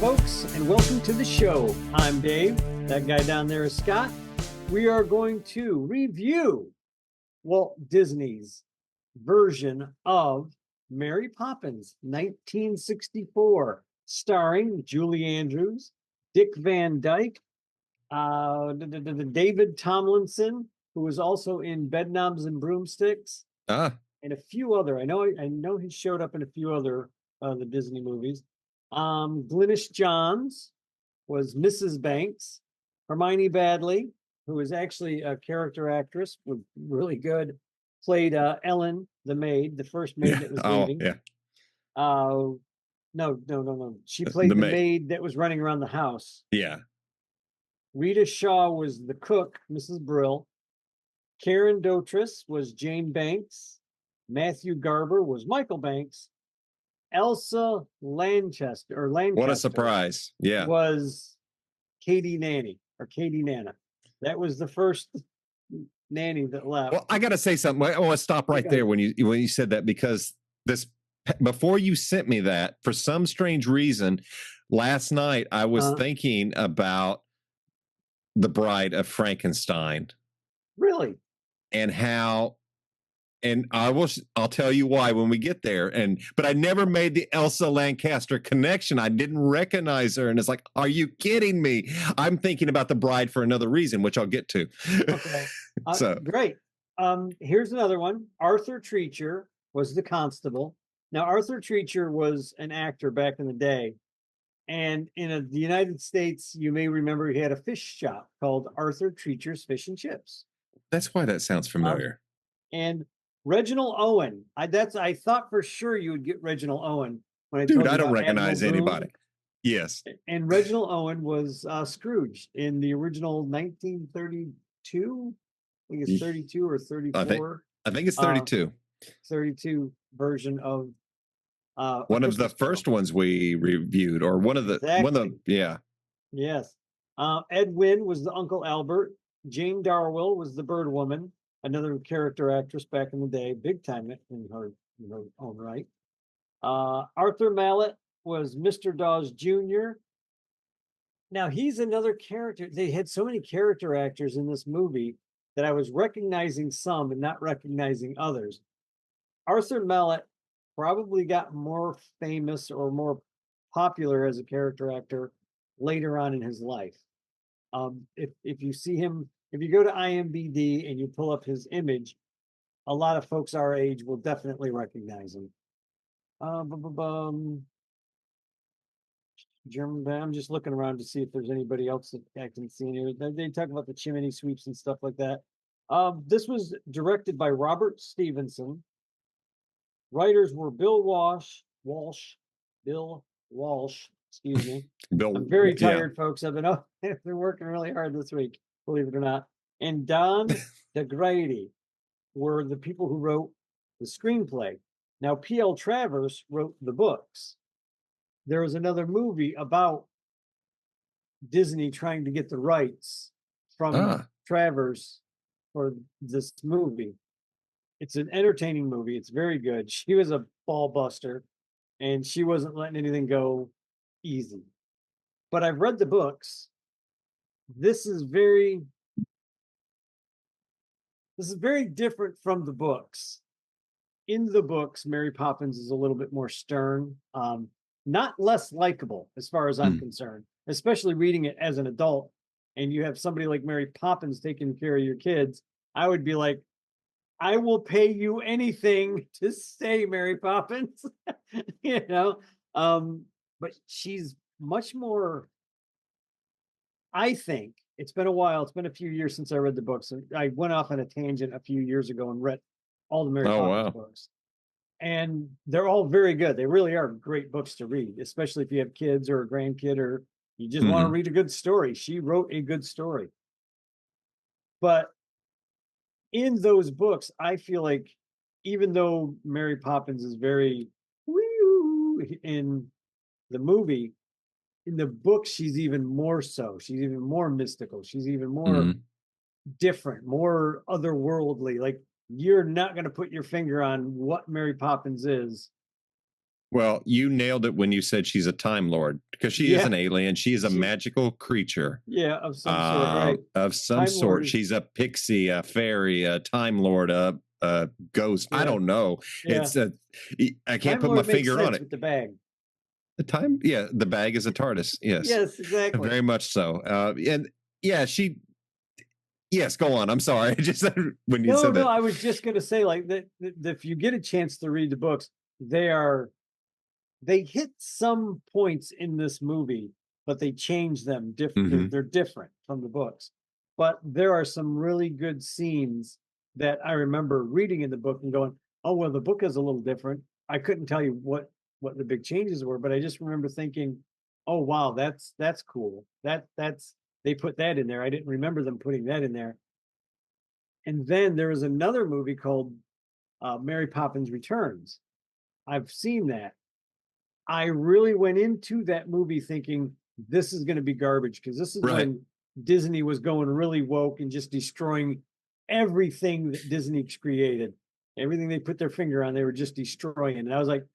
folks, and welcome to the show. I'm Dave. That guy down there is Scott. We are going to review Walt Disney's version of Mary Poppins, 1964, starring Julie Andrews, Dick Van Dyke, David Tomlinson, who was also in Bedknobs and Broomsticks, and a few other. I know he showed up in a few other the Disney movies. Glynis Johns was Mrs. Banks. Hermione Badley, who is actually a character actress, was really good, played Ellen, the maid, the first maid that was leaving. No. She played the maid that was running around the house. Yeah. Rita Shaw was the cook, Mrs. Brill. Karen Dotrice was Jane Banks. Matthew Garber was Michael Banks. Elsa Lanchester What a surprise. Yeah. Was Katie Nana. That was the first nanny that left. Well, I got to say something. I want to stop right there when you said that, because before you sent me that, for some strange reason, last night I was thinking about The Bride of Frankenstein. Really? And how, and I'll tell you why when we get there. But I never made the Elsa Lanchester connection. I didn't recognize her. And it's like, are you kidding me? I'm thinking about The Bride for another reason, which I'll get to. Okay. Great. Here's another one. Arthur Treacher was the constable. Now, Arthur Treacher was an actor back in the day. And in the United States, you may remember he had a fish shop called Arthur Treacher's Fish and Chips. That's why that sounds familiar. And Reginald Owen. I thought for sure you would get Reginald Owen when I Dude, told you I don't recognize Admiral Boone. anybody. Yes. And Reginald Owen was Scrooge in the original 1932. I think it's 32 or 34. I think it's 32. 32 version of one of the first ones we reviewed, or one of the yeah. Yes. Ed Wynn was the Uncle Albert. Jane Darwell was the Bird Woman, another character actress back in the day, big time in her own right. Arthur Mallet was Mr. Dawes Jr. Now he's another character. They had so many character actors in this movie that I was recognizing some and not recognizing others. Arthur Mallet probably got more famous or more popular as a character actor later on in his life. If you see him, if you go to IMDb and you pull up his image, a lot of folks our age will definitely recognize him. I'm just looking around to see if there's anybody else that I can see in here. They talk about the chimney sweeps and stuff like that. This was directed by Robert Stevenson. Writers were Bill Walsh, excuse me. I'm very tired, folks. I've been working really hard this week, believe it or not. And Don DeGrady were the people who wrote the screenplay. Now, P.L. Travers wrote the books. There was another movie about Disney trying to get the rights from Travers for this movie. It's an entertaining movie. It's very good. She was a ball buster, and she wasn't letting anything go easy. But I've read the books. This is very different from the books. In the books, Mary Poppins is a little bit more stern, not less likable as far as I'm concerned, especially reading it as an adult. And you have somebody like Mary Poppins taking care of your kids. I would be like, I will pay you anything to say Mary Poppins, but she's much more, I think. It's been a while. It's been a few years since I read the books. I went off on a tangent a few years ago and read all the Mary Poppins books. And they're all very good. They really are great books to read, especially if you have kids or a grandkid or you just want to read a good story. She wrote a good story. But in those books, I feel like even though Mary Poppins is very in the movie, in the book, she's even more so. She's even more mystical. She's even more different, more otherworldly. Like, you're not going to put your finger on what Mary Poppins is Well, you nailed it when you said she's a Time Lord, because she is Yeah, an alien. She is a she, magical creature yeah, of some sort, right? of some Time Lord sort. is, She's a pixie, a fairy, a Time Lord, a ghost. I yeah, don't know. yeah. It's a, I can't Time put my Lord makes finger on sense it. with the bag. The time, yeah, the bag is a TARDIS. Yes, Yes, exactly. very much so. And yeah, she. Yes, go on. I'm sorry. Just when you No, said no, that. I was just going to say like that if you get a chance to read the books, they are they hit some points in this movie, but they change them different. Hmm. They're different from the books. But there are some really good scenes that I remember reading in the book and going, "Oh, well, the book is a little different." I couldn't tell you what the big changes were, but I just remember thinking, "Oh, wow, that's cool. That's they put that in there. I didn't remember them putting that in there." And then there was another movie called Mary Poppins Returns. I've seen that. I really went into that movie thinking this is going to be garbage because this is Right. when Disney was going really woke and just destroying everything that Disney created. Everything they put their finger on, they were just destroying. And I was like,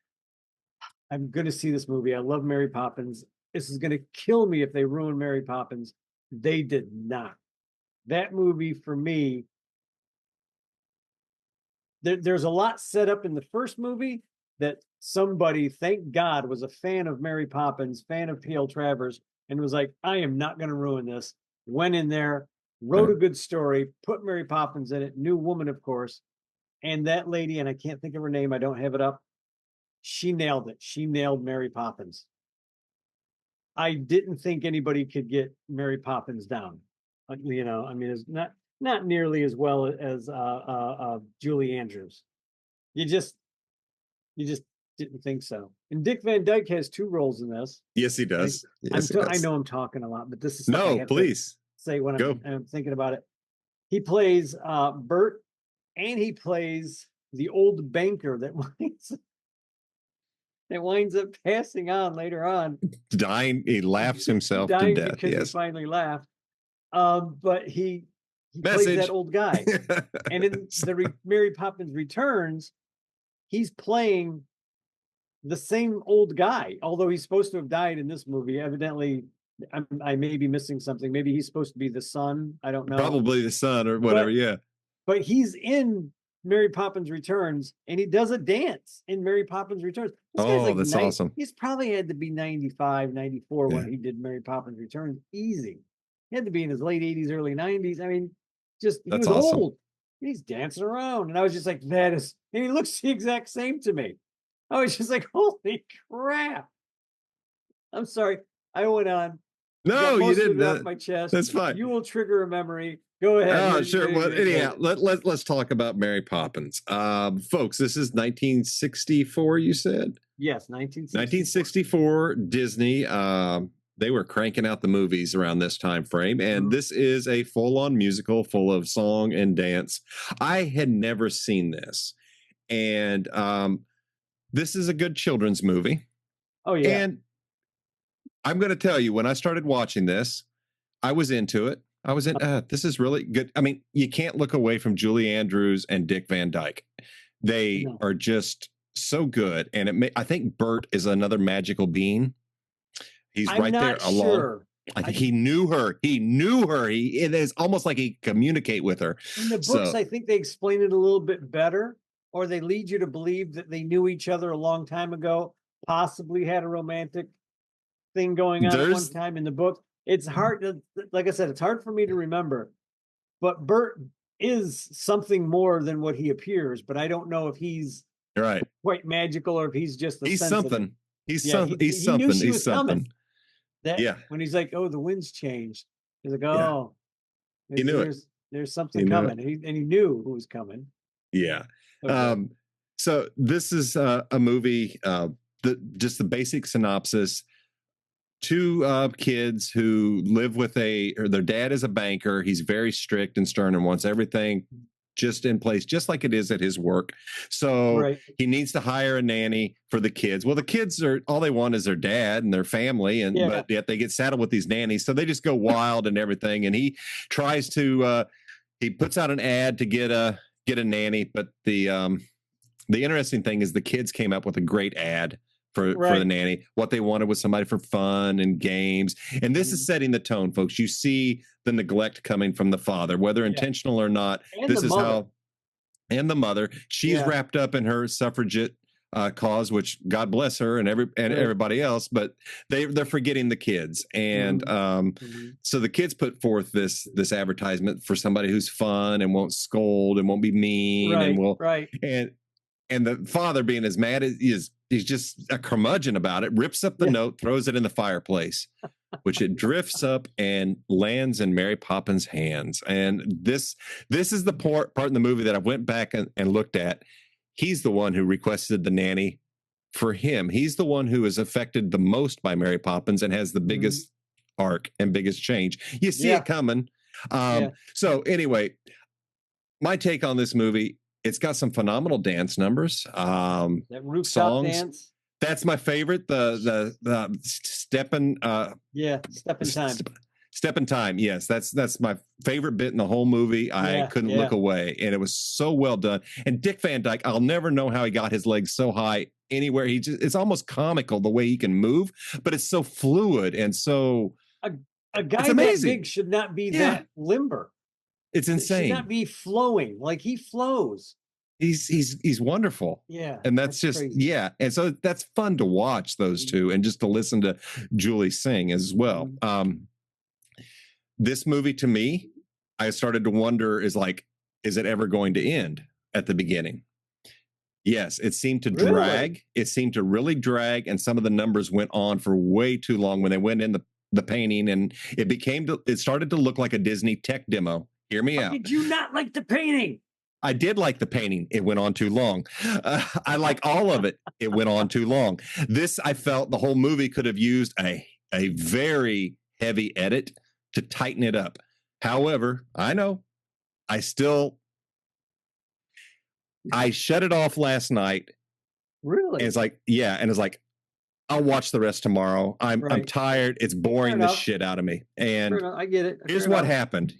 I'm going to see this movie. I love Mary Poppins. This is going to kill me if they ruin Mary Poppins. They did not. That movie for me, there's a lot set up in the first movie that somebody, thank God, was a fan of Mary Poppins, fan of P.L. Travers, and was like, I am not going to ruin this. Went in there, wrote a good story, put Mary Poppins in it, new woman, of course. And that lady, and I can't think of her name, I don't have it up. She nailed it. She nailed Mary Poppins. I didn't think anybody could get Mary Poppins down. I mean, it's not nearly as well as Julie Andrews. You just you just didn't think so. And Dick Van Dyke has two roles in this. Yes, he I, does. Yes, he I does. know I'm talking a lot, but this is stuff I No, have to please say when go. I'm thinking about it. He plays Bert, and he plays the old banker that winds up passing on later on, Dying, he laughs himself to dying death. because he Yes. finally laughed. But he plays that Message. old guy, and in the Mary Poppins Returns, he's playing the same old guy, although he's supposed to have died in this movie. Evidently, I may be missing something. Maybe he's supposed to be the son. I don't know. Probably the son or whatever. But Yeah. but he's in Mary Poppins Returns, and he does a dance in Mary Poppins Returns. This guy's Oh, like that's awesome. he's probably had to be 95, 94 Yeah. when he did Mary Poppins Returns. Easy. He had to be in his late 80s, early 90s. I mean, just he That's was awesome. old. He's dancing around. And I was just like, that is, and he looks the exact same to me. I was just like, holy crap. I'm sorry. I went on. No, Got you most of didn't. it off my chest. That's fine. You will trigger a memory. Go ahead. Oh, sure. Well, anyhow, let's talk about Mary Poppins. Folks, this is 1964, you said? Yes, 1964. 1964, Disney. They were cranking out the movies around this time frame, and this is a full-on musical full of song and dance. I had never seen this, and this is a good children's movie. Oh, yeah. And I'm going to tell you, when I started watching this, I was into it. I was in, this is really good. I mean, you can't look away from Julie Andrews and Dick Van Dyke. They are just so good. And I think Bert is another magical being. He's right there along. I think he knew her. He knew her. It is almost like he communicate with her. In the books, I think they explain it a little bit better, or they lead you to believe that they knew each other a long time ago, possibly had a romantic thing going on at one time in the book. It's hard to, like I said, it's hard for me to remember. But Bert is something more than what he appears, but I don't know if he's right quite magical or if he's just he's something. He's something. He's something. Knew she he's was something. Coming. That when he's like, oh, the wind's changed. He's like, oh, he knew it. There's something coming. And he knew who was coming. Yeah. Okay. So this is a movie, just the basic synopsis. Two kids who live with their dad is a banker. He's very strict and stern and wants everything just in place, just like it is at his work. So he needs to hire a nanny for the kids. Well, the kids all they want is their dad and their family, but yet they get saddled with these nannies. So they just go wild and everything. And he tries to, he puts out an ad to get a nanny. But the interesting thing is the kids came up with a great ad for the nanny. What they wanted was somebody for fun and games. And this is setting the tone, folks. You see the neglect coming from the father, whether intentional or not. And This the is mother. how, and the mother, she's wrapped up in her suffragette cause, which God bless her and everybody else, but they're forgetting the kids. And so the kids put forth this advertisement for somebody who's fun and won't scold and won't be mean and will and the father, being as mad as he's just a curmudgeon about it, rips up the note, throws it in the fireplace, which it drifts up and lands in Mary Poppins' hands. And this is the part in the movie that I went back and looked at. He's the one who requested the nanny for him. He's the one who is affected the most by Mary Poppins and has the biggest arc and biggest change. You see it coming. So anyway, my take on this movie, it's got some phenomenal dance numbers. That rooftop dance. That's my favorite. The stepping. Stepping time. Stepping time. Yes, that's my favorite bit in the whole movie. I couldn't look away, and it was so well done. And Dick Van Dyke, I'll never know how he got his legs so high anywhere. It's almost comical the way he can move, but it's so fluid and so. A guy that big should not be that limber. It's insane. It should not be flowing like he flows. He's wonderful. Yeah. And that's just crazy. And so that's fun to watch those two and just to listen to Julie sing as well. This movie, to me, I started to wonder, is it ever going to end at the beginning? Yes, it seemed to drag. It seemed to really drag, and some of the numbers went on for way too long when they went in the painting, and it started to look like a Disney tech demo. Hear me out. Did you not like the painting? I did like the painting. It went on too long. I like all of it. It went on too long. This, I felt the whole movie could have used a very heavy edit to tighten it up. However, I know I shut it off last night. Really? And it's like, I'll watch the rest tomorrow. I'm tired. It's boring the shit out of me. And I get it. Here's what happened.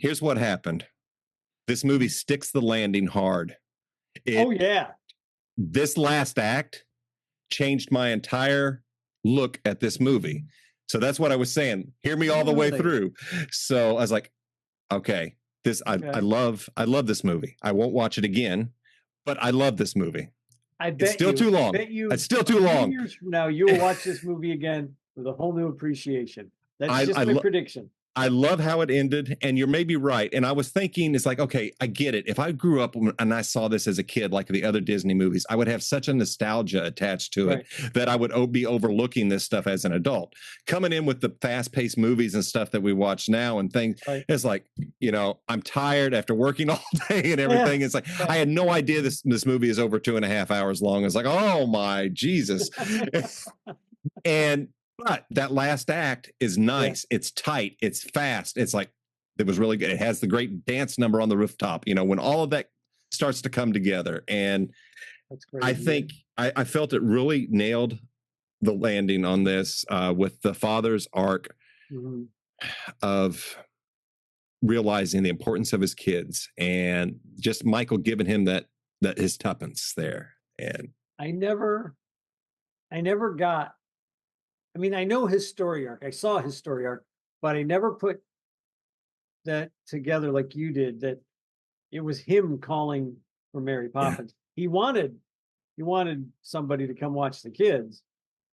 This movie sticks the landing hard. This last act changed my entire look at this movie. So that's what I was saying. Hear me all the way through. So I was like, okay, I love this movie. I won't watch it again, but I love this movie. It's still too long. It's still too long. Years from now, you'll watch this movie again with a whole new appreciation. That's just my prediction. I love how it ended, and you're maybe right. And I was thinking, it's like, okay, I get it. If I grew up and I saw this as a kid, like the other Disney movies, I would have such a nostalgia attached to it that I would be overlooking this stuff as an adult. Coming in with the fast-paced movies and stuff that we watch now and things, it's like, I'm tired after working all day and everything. It's like, I had no idea this movie is over 2.5 hours long. It's like, oh my Jesus. But that last act is nice. It's tight. It's fast. It's like, it was really good. It has the great dance number on the rooftop, when all of that starts to come together. And that's great. I think I felt it really nailed the landing on this with the father's arc of realizing the importance of his kids and just Michael giving him that his tuppence there. And I never got, I know his story arc. I saw his story arc, but I never put that together like you did, that it was him calling for Mary Poppins. He wanted somebody to come watch the kids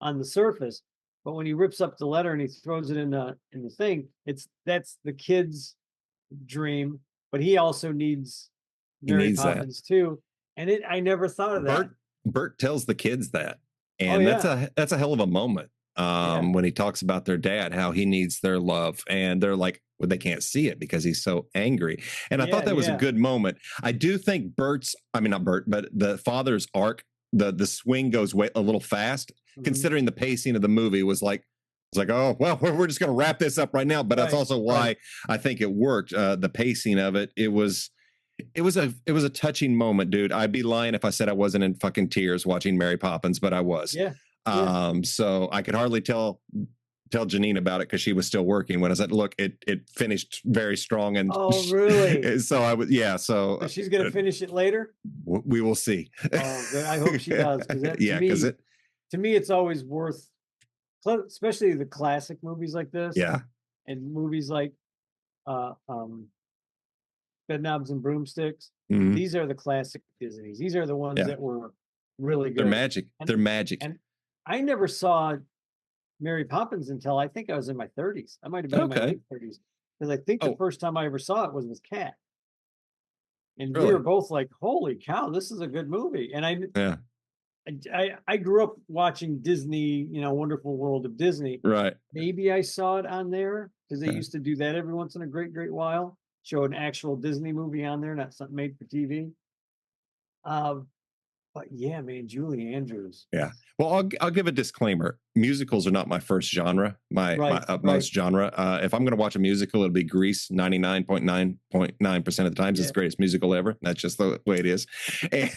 on the surface, but when he rips up the letter and he throws it in the thing, that's the kid's dream, but he also needs Mary Poppins too. And I never thought of that. Bert tells the kids that, and that's a hell of a moment. When he talks about their dad, how he needs their love, and they're like, well, they can't see it because he's so angry. And I thought that was a good moment. I do think not Bert, but the father's arc, the swing goes a little fast, considering the pacing of the movie was like, it's like, oh, well, we're just going to wrap this up right now. But that's also why I think it worked. The pacing of it, it was a touching moment, dude. I'd be lying if I said I wasn't in fucking tears watching Mary Poppins, but I was. So I could hardly tell Janine about it because she was still working when I said, look, it finished very strong. And really? So I was, so she's going to finish it later. We will see. I hope she does. to me, it's always worth, especially the classic movies like this Yeah. and movies like uh, um, Bedknobs and Broomsticks. Mhm. These are the classic Disneys. These are the ones Yeah. that were really They're good. magic. And They're magic. and I never saw Mary Poppins until I think I was in my 30s. I might have been in my Okay. late 30s because I think the Oh, first time I ever saw it was with Kat, and we were really? both like, "Holy cow, this is a good movie!" And Yeah. I grew up watching Disney, Wonderful World of Disney. Right. Maybe I saw it on there because they Yeah. used to do that every once in a great while, show an actual Disney movie on there, not something made for TV. Um, but yeah, man, Julie Andrews. Yeah. Well, I'll give a disclaimer. Musicals are not my first genre, my Right, right. utmost genre. If I'm going to watch a musical, it'll be Grease 99.9% of the times. It's Yeah. the greatest musical ever. That's just the way it is. And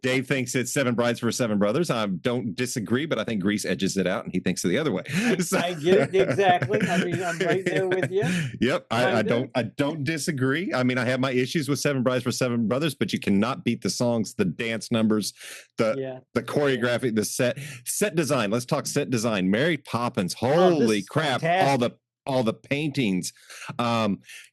Dave thinks it's Seven Brides for Seven Brothers. I don't disagree, but I think Grease edges it out, and he thinks it the other way. I get it exactly. I mean, I'm right there with you. Yep, Kinda. I don't disagree. I mean, I have my issues with Seven Brides for Seven Brothers, but you cannot beat the songs, the dance numbers, the Yeah. choreography, the set design. Let's talk set design. Mary Poppins, Oh, this holy is crap! fantastic. All the paintings.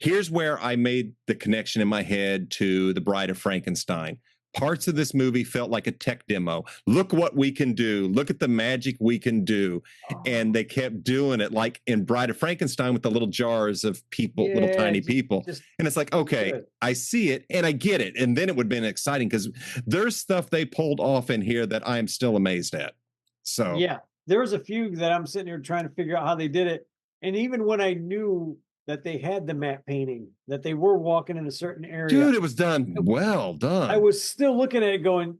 Here's where I made the connection in my head to The Bride of Frankenstein. Parts of this movie felt like a tech demo. Look what we can do. Look at the magic we can do. And they kept doing it, like in Bride of Frankenstein with the little jars of people, little Yeah, tiny people. just And it's like, okay, good. I see it and I get it. And then it would have been exciting because there's stuff they pulled off in here that I'm still amazed at. So, Yeah, there was a few that I'm sitting here trying to figure out how they did it. And even when I knew that they had the matte painting, that they were walking in a certain area, dude, it was done well I done. was still looking at it going,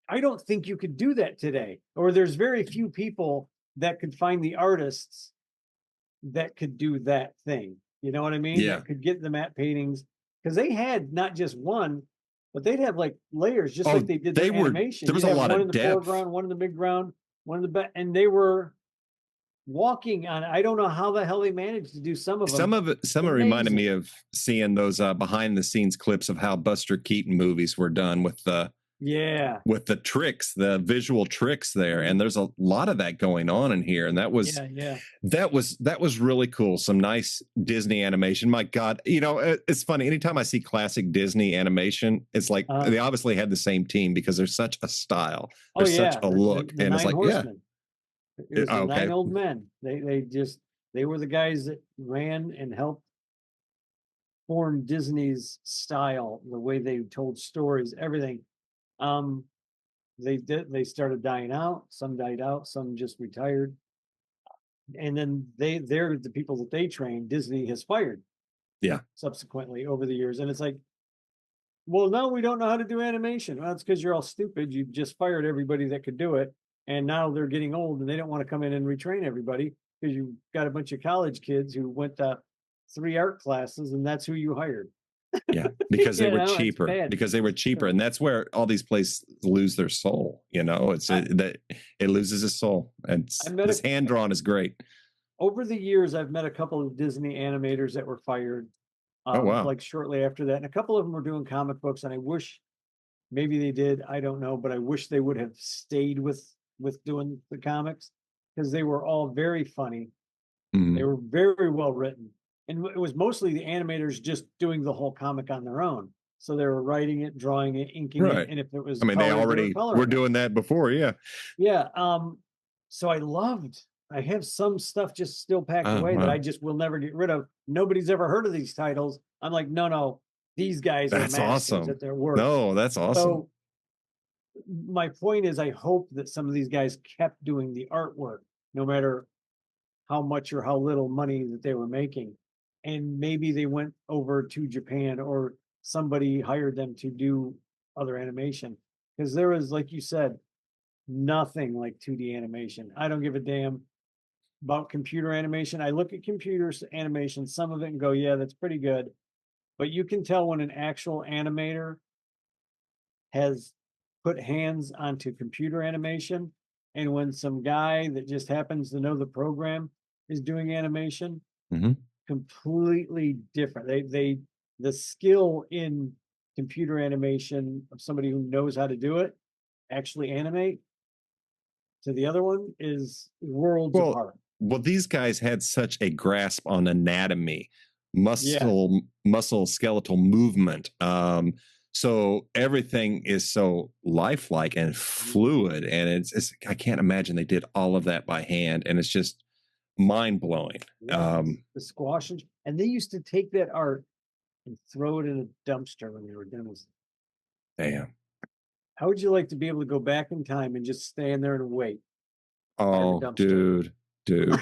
I don't think you could do that today. Or there's very few people that could find the artists that could do that thing. You know what I mean? Yeah. That could get the matte paintings. Because they had not just one, but they'd have like layers, just like Oh, they did they their were, animation. there was You'd a have lot one in of the depth. foreground, one in the midground, one in the back, and they were walking on. I don't know how the hell they managed to do some of them. Some of it reminded me of seeing those behind the scenes clips of how Buster Keaton movies were done with the tricks, the visual tricks there. And there's a lot of that going on in here. And that was that was really cool. Some nice Disney animation. My God, it's funny. Anytime I see classic Disney animation, it's like they obviously had the same team because there's such a style. There's such a look. The And it's Nine like, Horsemen. It was the okay. Nine Old Men. They were the guys that ran and helped form Disney's style, the way they told stories, everything. They started dying out, some died out, some just retired. And then they're the people that they trained, Disney has fired. Yeah. Subsequently over the years. And it's like, well, no, we don't know how to do animation. Well, that's because you're all stupid. You've just fired everybody that could do it. And now they're getting old and they don't want to come in and retrain everybody because you've got a bunch of college kids who went to 3 art classes and that's who you hired. Yeah, because they were cheaper. And that's where all these places lose their soul. That it loses its soul. And this hand drawn is great. Over the years, I've met a couple of Disney animators that were fired. Oh, wow. Like shortly after that. And a couple of them were doing comic books, and I wish maybe they did. I don't know, but I wish they would have stayed with doing the comics because they were all very funny. Mm-hmm. They were very well written. And it was mostly the animators just doing the whole comic on their own. So they were writing it, drawing it, inking it. And if it was they already were doing that before, yeah. Yeah. So I have some stuff just still packed away that I just will never get rid of. Nobody's ever heard of these titles. I'm like, no, these guys are masters at their work. No, that's awesome. So my point is, I hope that some of these guys kept doing the artwork, no matter how much or how little money that they were making. And maybe they went over to Japan or somebody hired them to do other animation. Because there was, like you said, nothing like 2D animation. I don't give a damn about computer animation. I look at computer animation, some of it, and go, yeah, that's pretty good. But you can tell when an actual animator has put hands onto computer animation and when some guy that just happens to know the program is doing animation. Completely different. The skill in computer animation of somebody who knows how to do it, actually animate, to the other one is worlds Well, apart. well, these guys had such a grasp on anatomy, Yeah. muscle skeletal movement. So everything is so lifelike and fluid, and it's I can't imagine they did all of that by hand, and it's just mind blowing. Yeah. The squash and they used to take that art and throw it in a dumpster when they were done with it. Damn. How would you like to be able to go back in time and just stand there and wait by the Oh, dumpster? dude.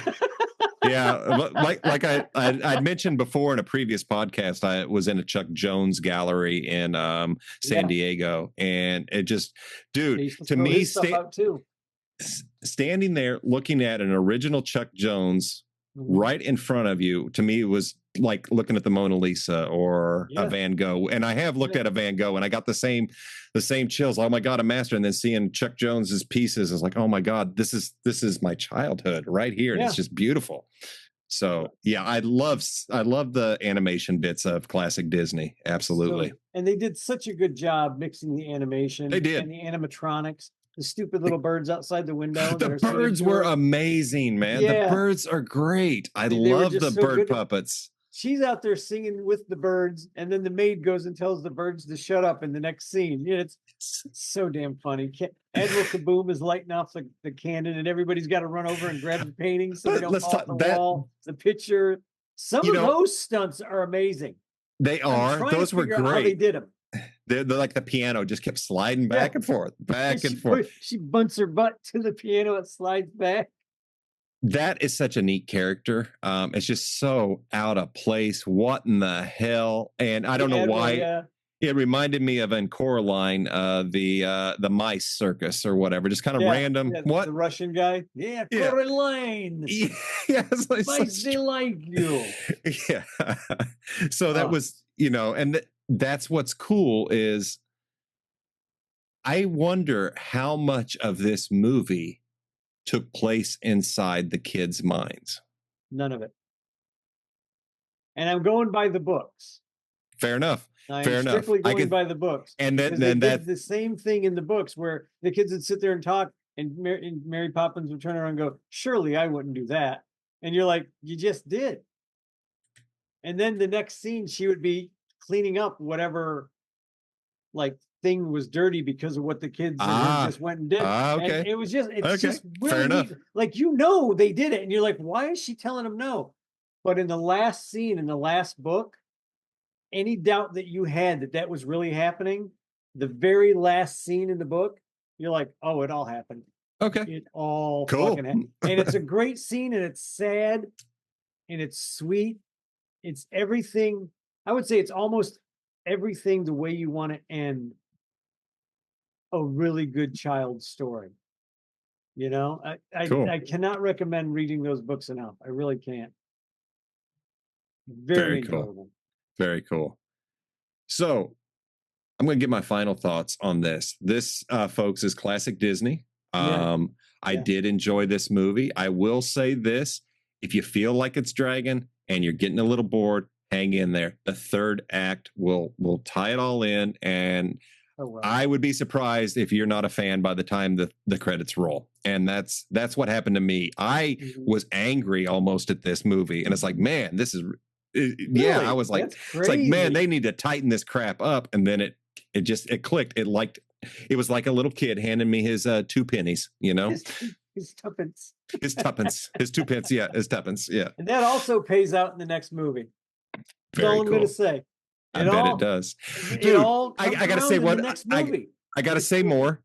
Yeah, like I'd mentioned before in a previous podcast, I was in a Chuck Jones gallery in San Yeah. Diego, and it just, They dude, used to to throw me, his stuff out too. standing there looking at an original Chuck Jones Mhm. right in front of you, to me, it was like looking at the Mona Lisa or a Yeah. Van Gogh. And I have looked Yeah. at a Van Gogh, and I got the same chills. Oh my God, a master! And then seeing Chuck Jones's pieces is like, oh my God, this is my childhood right here, and Yeah. it's just beautiful. So yeah, I love the animation bits of classic Disney. Absolutely. So, and they did such a good job mixing the animation They did. and the animatronics. The stupid little birds outside the window. The birds were amazing, man. Yeah. The birds are great. I They were love just the so bird good. puppets. She's out there singing with the birds, and then the maid goes and tells the birds to shut up in the next scene. Yeah, it's so damn funny. Admiral Kaboom is lighting off the cannon, and everybody's got to run over and grab the painting so they don't Let's fall off talk the that. wall. The picture. Some of those stunts are amazing. They are. Those were great. How they did them. They're like the piano just kept sliding back and forth, back and forth. She bunts her butt to the piano, it slides back. That is such a neat character. It's just so out of place. What in the hell? And I don't know why. Yeah. It reminded me of in Coraline, the mice circus or whatever, just kind of random. What, the Russian guy? Yeah, Coraline. Yeah, like mice, they like you. Yeah. So that was, and that's what's cool is I wonder how much of this movie took place inside the kids' minds. None of it. And I'm going by the books. Fair enough. I'm Fair strictly enough. going by the books. And then did the same thing in the books where the kids would sit there and talk, and Mary Poppins would turn around and go, "Surely I wouldn't do that." And you're like, "You just did." And then the next scene, she would be cleaning up whatever like thing was dirty because of what the kids just went and did. Okay. And it was just, it's just really fair enough. Like, they did it. And you're like, why is she telling them no? But in the last scene, in the last book, any doubt that you had that was really happening, the very last scene in the book, you're like, oh, it all happened. Okay. It all cool. fucking happened. And it's a great scene, and it's sad, and it's sweet. It's everything. I would say it's almost everything the way you want to end a really good child story. Cool. I cannot recommend reading those books enough. I really can't. Very enjoyable. Cool. Very cool. So I'm going to get my final thoughts on this. This, folks, is classic Disney. I did enjoy this movie. I will say this: if you feel like it's dragging and you're getting a little bored, hang in there. The third act will tie it all in, and I would be surprised if you're not a fan by the time the credits roll. And that's what happened to me. I was angry almost at this movie, and it's like, man, this is really? I was like, it's like, man, they need to tighten this crap up. And then it clicked. It was like a little kid handing me his 2 pennies, his tuppence. His 2 pence. Yeah. His tuppence. Yeah. And that also pays out in the next movie. That's all I'm going to say. I bet it does. Dude, I got to say one. I got to say more.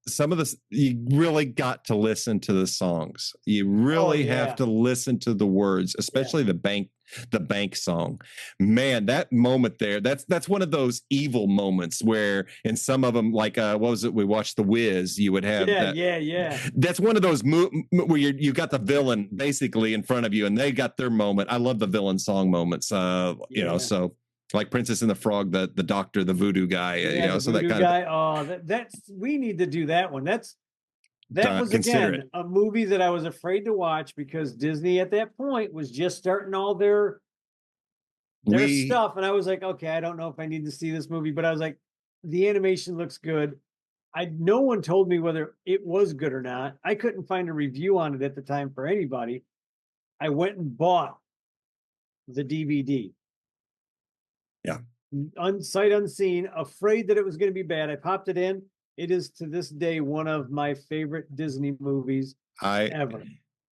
Some of this, you really got to listen to the songs. You really have to listen to the words, especially the bank song. Man, that moment there, that's one of those evil moments where in some of them, like what was it? We watched The Wiz. You would have That's one of those where you got the villain basically in front of you, and they got their moment. I love the villain song moments. So. Like Princess and the Frog, the doctor, the voodoo guy, so that kind guy. That's we need to do that one. That was again a movie that I was afraid to watch because Disney at that point was just starting all their stuff, and I was like, okay, I don't know if I need to see this movie, but I was like, the animation looks good. no one told me whether it was good or not. I couldn't find a review on it at the time for anybody. I went and bought the DVD. Yeah. Sight unseen, afraid that it was going to be bad. I popped it in. It is to this day one of my favorite Disney movies I ever.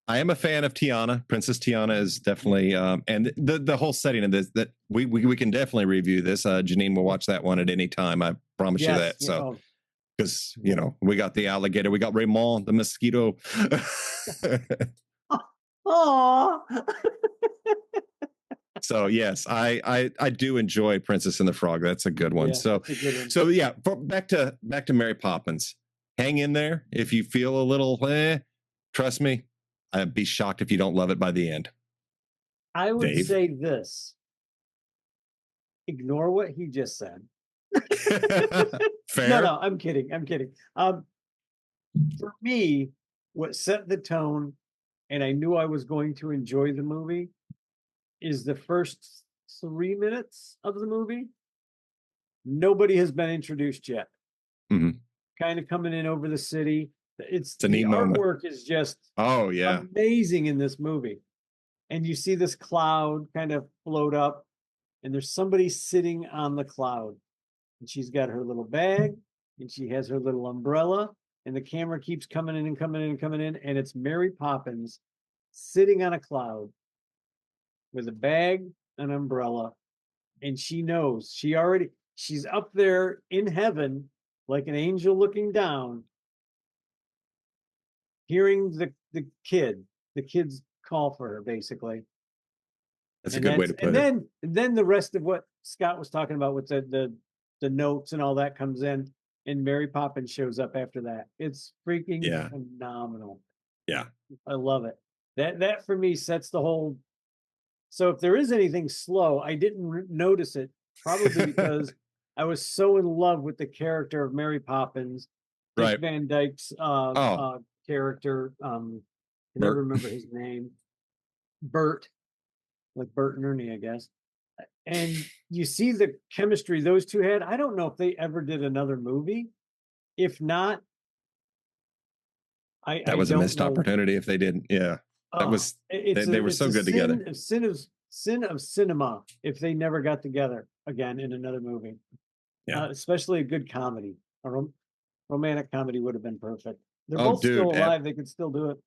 I am a fan of Tiana. Princess Tiana is definitely, and the whole setting of this, that we can definitely review this. Janine will watch that one at any time. I promise you that. Yeah. So, because, you know, we got the alligator, we got Raymond, the mosquito. Oh, So yes, I do enjoy Princess and the Frog. That's a good one. Yeah, so that's a good one. so yeah, back to Mary Poppins. Hang in there. If you feel a little, trust me, I'd be shocked if you don't love it by the end. I would Dave? say this. Ignore what he just said. Fair. No, I'm kidding. I'm kidding. For me, what set the tone, and I knew I was going to enjoy the movie, is the first 3 minutes of the movie. Nobody has been introduced yet. Mhm. Kind of coming in over the city. It's a the neat moment. artwork is just Oh yeah. amazing in this movie. And you see this cloud kind of float up, and there's somebody sitting on the cloud. And she's got her little bag, and she has her little umbrella, and the camera keeps coming in and coming in and coming in, and it's Mary Poppins sitting on a cloud with a bag, an umbrella, and she knows she's up there in heaven like an angel looking down, hearing the kids call for her, basically. That's a good way to put it. And then the rest of what Scott was talking about with the notes and all that comes in, and Mary Poppins shows up after that. It's freaking phenomenal. Yeah. I love it. That for me sets the whole. So if there is anything slow, I didn't notice it, probably because I was so in love with the character of Mary Poppins, Dick Right. Van Dyke's character. I never remember his name. Bert, like Bert and Ernie, I guess. And you see the chemistry those two had. I don't know if they ever did another movie. If not, that was a missed opportunity if they didn't. Yeah. That was they were so good together. Sin of cinema if they never got together again in another movie. Yeah. Especially a good comedy. A romantic comedy would have been perfect. They're Oh, both dude, still alive. They could still do it.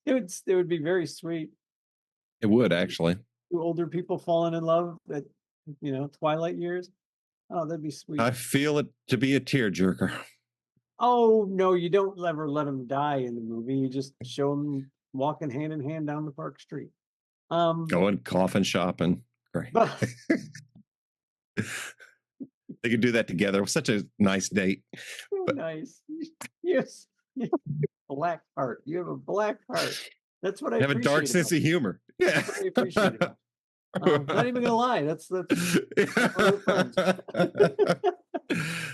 It would be very sweet. It would actually. Two older people falling in love at twilight years. Oh, that'd be sweet. I feel it to be a tearjerker. Oh no, you don't ever let them die in the movie. You just show them walking hand in hand down the park street. Going coffin shopping. Great. They could do that together. It was such a nice date. Nice. Yes. Black heart. You have a black heart. That's what I have a dark sense of humor. Yeah. I appreciate it. Not even gonna lie. That's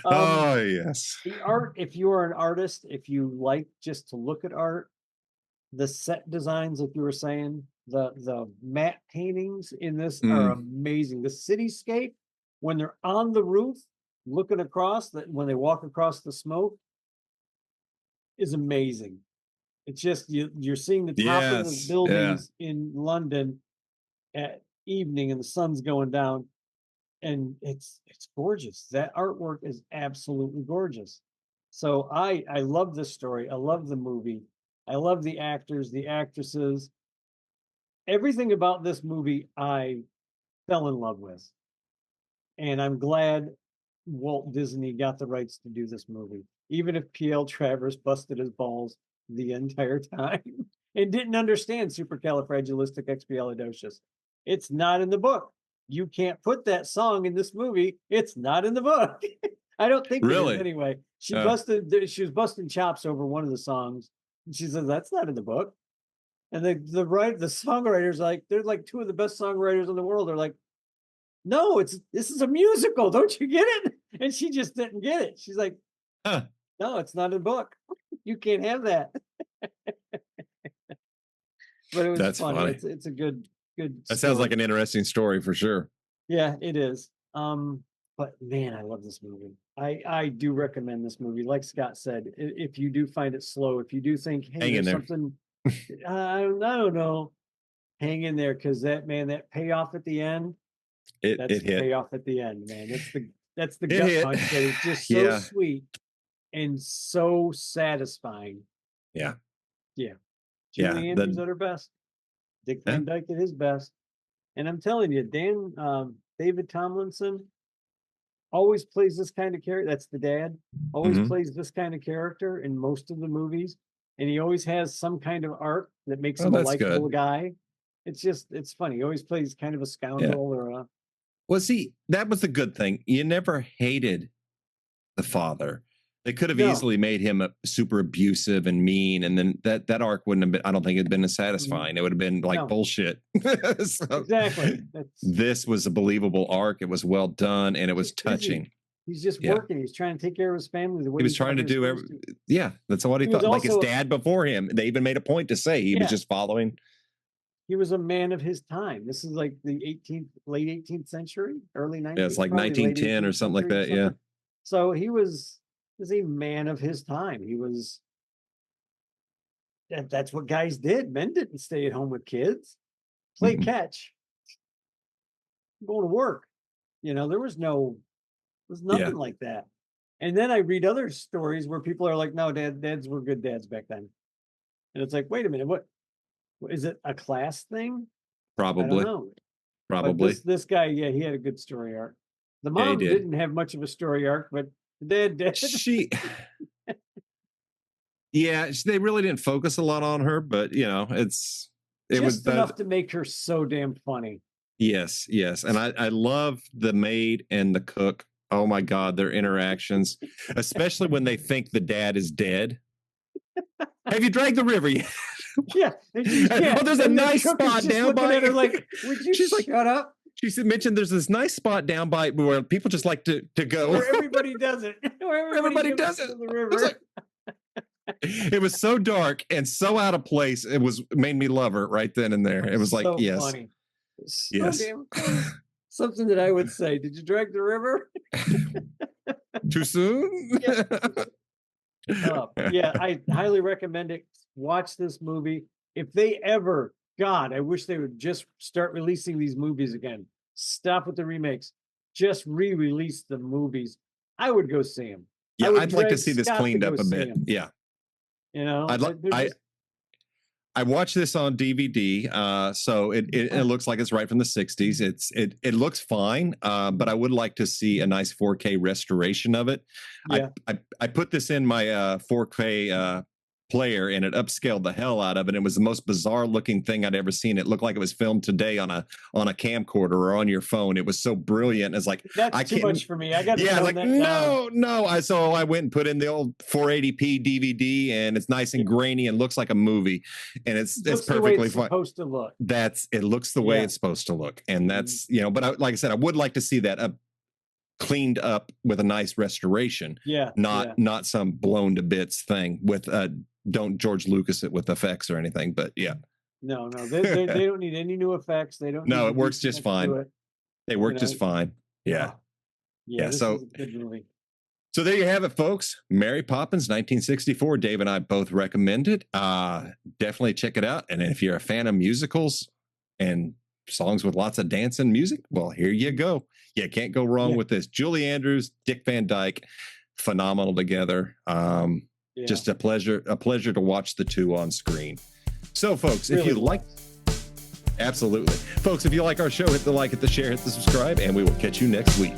oh yes. The art, if you are an artist, if you like just to look at art, the set designs, like you were saying, the matte paintings in this are amazing. The cityscape, when they're on the roof looking across, that when they walk across the smoke, is amazing. It's just you're seeing the top of the buildings in London at evening and the sun's going down, and it's gorgeous. That artwork is absolutely gorgeous. So I love this story. I love the movie. I love the actors, the actresses. Everything about this movie I fell in love with. And I'm glad Walt Disney got the rights to do this movie, even if P.L. Travers busted his balls the entire time and didn't understand supercalifragilisticexpialidocious. It's not in the book. You can't put that song in this movie. It's not in the book. I don't think really. it is anyway. She was busting chops over one of the songs. And she says, that's not in the book. And the songwriters, like, they're like two of the best songwriters in the world. They're like, no, this is a musical. Don't you get it? And she just didn't get it. She's like, no, it's not in the book. You can't have that. But it was funny. It's a good that sounds like an interesting story for sure. Yeah, it is. But man, I love this movie. I do recommend this movie. Like Scott said, if you do find it slow, if you do think, hey, Hang in there's there. something, I don't know, hang in there, because that payoff at the end, It that's the hit. payoff at the end, man. That's the It gut hit. punch that is just so Yeah. sweet and so satisfying. Yeah. Yeah. Yeah, Julie Andrews at her best. Dick Yeah. Van Dyke at his best. And I'm telling you, David Tomlinson always plays this kind of character. That's the dad. Always Mhm. plays this kind of character in most of the movies. And he always has some kind of arc that makes Oh, him a that's likable good. guy. It's funny. He always plays kind of a scoundrel or a Well, see, that was the good thing. You never hated the father. They could have no. easily made him super abusive and mean, and then that arc wouldn't have been. I don't think it'd been as satisfying. It would have been like No. bullshit. So, Exactly. this was a believable arc. It was well done, and it was He's busy. touching. He's just Yeah. working. He's trying to take care of his family the way He was thought trying to he was do supposed to. yeah, that's what he He was thought. Like his also- dad before him. They even made a point to say he Yeah. was just following. He was a man of his time. This is like the late 18th century, early 19th. Yeah, it's like probably late 1910 or 18th something like century, that. Yeah. So he was a man of his time. He was. That's what guys did. Men didn't stay at home with kids, play Mhm. catch, go to work. There was nothing like that. And then I read other stories where people are like, "No, dads were good dads back then," and it's like, wait a minute, what is it a class thing? I Probably. don't know. Probably. But this guy, yeah, he had a good story arc. The Yeah, he mom did. didn't have much of a story arc, but the dad did. They really didn't focus a lot on her, but it Just was enough to make her so damn funny. Yes, and I love the maid and the cook. Oh my God, their interactions, especially when they think the dad is dead. Have you dragged the river yet? Yeah. Oh, there's a and the nice cook is spot just down looking by. at her like, would you She's like, shut up? She mentioned there's this nice spot down by where people just like to go. Where everybody does it. Where everybody does it. The river. It was so dark and so out of place. It made me love her right then and there. It was like, so yes. funny. So Yes. damn cool. Something that I would say. Did you drag the river? Too soon? Yeah, I highly recommend it. Watch this movie. If they ever, God, I wish they would just start releasing these movies again. Stop with the remakes. Just re-release the movies. I would go see them. Yeah, I'd like to see this cleaned up a bit. Yeah. I watched this on DVD, so it looks like it's right from the 60s. It looks fine, but I would like to see a nice 4K restoration of it. Yeah. I put this in my 4K player, and it upscaled the hell out of it. It was the most bizarre looking thing I'd ever seen. It looked like it was filmed today on a camcorder or on your phone. It was so brilliant. It's like, that's too much for me. I got to like, no. So I went and put in the old 480p DVD, and it's nice and grainy and looks like a movie, and it's perfectly fine. Supposed to look. It looks the way it's supposed to look, and that's But like I said, I would like to see that cleaned up with a nice restoration. Yeah, not some blown to bits thing with don't George Lucas it with effects or anything. But yeah, no, they don't need any new effects. They don't. No, it works just fine. They work just fine. Yeah. So good movie. So there you have it, folks. Mary Poppins, 1964. Dave and I both recommend it. Definitely check it out. And if you're a fan of musicals and songs with lots of dance and music, well, here you go. You can't go wrong with this. Julie Andrews, Dick Van Dyke, phenomenal together. Just a pleasure to watch the two on screen. So, folks, if you like, absolutely, folks, if you like our show, hit the like, hit the share, hit the subscribe, and we will catch you next week.